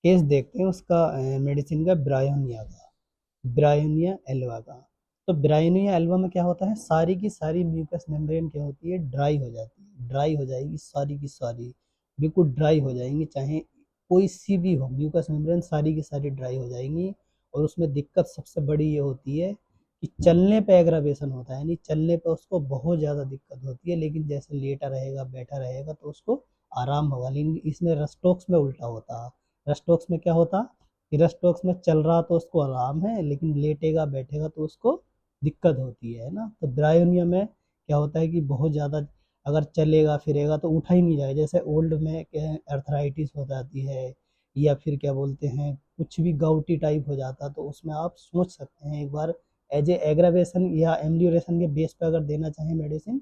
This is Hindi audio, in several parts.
केस देखते हैं उसका मेडिसिन का ब्रायोनिया एल्वा का। तो ब्रायोनिया एल्वा में क्या होता है, सारी की सारी म्यूकस मेम्ब्रेन क्या होती है, ड्राई हो जाती है, ड्राई हो जाएगी सारी की सारी, बिल्कुल ड्राई हो जाएंगी, चाहे कोई सी भी हो म्यूकस मेम्ब्रेन सारी की सारी ड्राई हो जाएंगी। और उसमें दिक्कत सबसे बड़ी ये होती है कि चलने पे एग्रावेशन होता है, यानी चलने पे उसको बहुत ज़्यादा दिक्कत होती है, लेकिन जैसे लेटा रहेगा बैठा रहेगा तो उसको आराम होगा। लेकिन इसमें रस्टॉक्स में उल्टा होता है। रस्टॉक्स में क्या होता, कि रस्टॉक्स में चल रहा तो उसको आराम है, लेकिन लेटेगा बैठेगा तो उसको दिक्कत होती है ना। तो ब्रायोनिया में क्या होता है कि बहुत ज़्यादा अगर चलेगा फिरेगा तो उठा ही नहीं जाएगा, जैसे ओल्ड में अर्थराइटिस हो जाती है, या फिर क्या बोलते हैं कुछ भी गाउटी टाइप हो जाता, तो उसमें आप सोच सकते हैं एक बार एज ए एग्रावेशन या एम्लियोरेशन के बेस पे अगर देना चाहें मेडिसिन,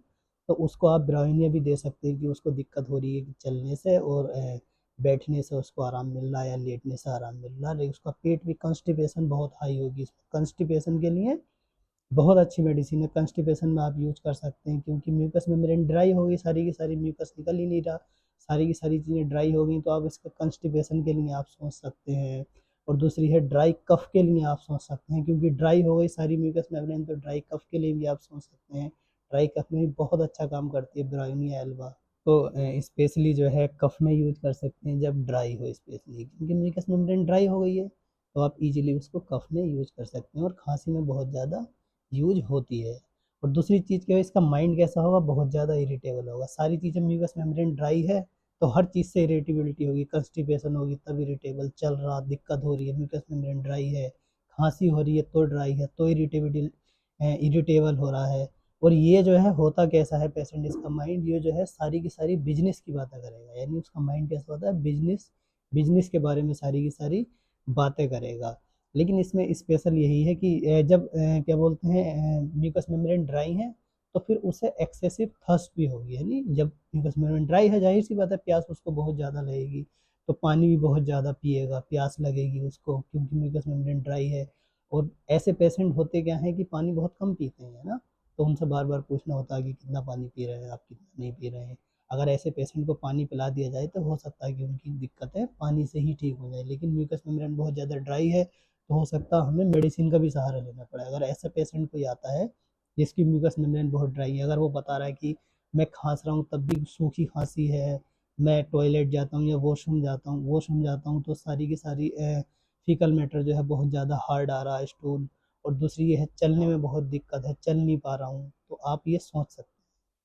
तो उसको आप ब्रायोनिया भी दे सकते हैं कि उसको दिक्कत हो रही है कि चलने से और बैठने से उसको आराम मिल रहा है या लेटने से आराम मिल रहा है, लेकिन उसका पेट भी कंस्टिपेशन बहुत हाई होगी। कंस्टिपेशन के लिए बहुत अच्छी मेडिसिन है, कंस्टिपेशन में आप यूज कर सकते हैं, क्योंकि म्यूकस मेम्ब्रेन ड्राई हो गई, सारी की सारी म्यूकस निकल ही नहीं रहा, सारी की सारी चीज़ें ड्राई हो गई, तो आप इसका कंस्टिपेशन के लिए आप सोच सकते हैं। और दूसरी है ड्राई कफ के लिए आप सोच सकते हैं, क्योंकि ड्राई हो गई सारी म्यूकस मेम्ब्रेन, तो ड्राई कफ के लिए भी आप सोच सकते हैं। ड्राई कफ में भी बहुत अच्छा काम करती है ब्रायोनिया एल्बा। तो स्पेशली जो है कफ में यूज कर सकते हैं जब ड्राई हो, स्पेशली क्योंकि म्यूकस मेम्ब्रेन ड्राई हो गई है, तो आप इजीली उसको कफ में यूज कर सकते हैं। और खांसी में बहुत ज़्यादा यूज होती है। और दूसरी चीज़ क्या है, इसका माइंड कैसा होगा, बहुत ज़्यादा इरिटेबल होगा। सारी चीज़ें म्यूकस मेम्ब्रेन ड्राई है तो हर चीज़ से इरिटेबिलिटी होगी, कंस्टिपेशन होगी तब इरिटेबल, चल रहा दिक्कत हो रही है म्यूकस मेम्ब्रेन ड्राई है, खांसी हो रही है तो ड्राई है तो इरिटेबल हो रहा है। और ये जो है होता कैसा है पेशेंट, इसका माइंड ये जो है सारी की सारी बिजनेस की बातें करेगा, यानी उसका माइंड कैसा होता है, बिजनेस बिजनेस के बारे में सारी की सारी बातें करेगा। लेकिन इसमें स्पेशल यही है कि जब क्या बोलते हैं म्यूकस मेम्ब्रेन ड्राई है, तो फिर उसे एक्सेसिव थर्स्ट भी होगी, यानी जब म्यूकस मेम्ब्रेन ड्राई है जाहिर सी बात है प्यास उसको बहुत ज़्यादा लगेगी, तो पानी भी बहुत ज़्यादा पिएगा, प्यास लगेगी उसको, क्योंकि म्यूकस मेम्ब्रेन ड्राई है। और ऐसे पेशेंट होते क्या हैं कि पानी बहुत कम पीते हैं ना, तो उनसे बार बार पूछना होता है कि कितना पानी पी रहे हैं आप, कितना नहीं पी रहे हैं। अगर ऐसे पेशेंट को पानी पिला दिया जाए तो हो सकता है कि उनकी दिक्कतें पानी से ही ठीक हो जाए। लेकिन म्यूकस मेम्ब्रेन बहुत ज़्यादा ड्राई है तो हो सकता है हमें मेडिसिन का भी सहारा लेना पड़े। अगर ऐसा पेशेंट कोई आता है जिसकी म्यूकस मेम्ब्रेन बहुत ड्राई है, अगर वो बता रहा है कि मैं खांस रहा हूँ तब भी सूखी खांसी है, मैं टॉयलेट जाता हूँ या वॉशरूम जाता हूँ तो सारी की सारी फीकल मैटर जो है बहुत ज़्यादा हार्ड आ रहा है स्टूल, और दूसरी ये है चलने में बहुत दिक्कत है, चल नहीं पा रहा हूँ, तो आप ये सोच सकते हैं।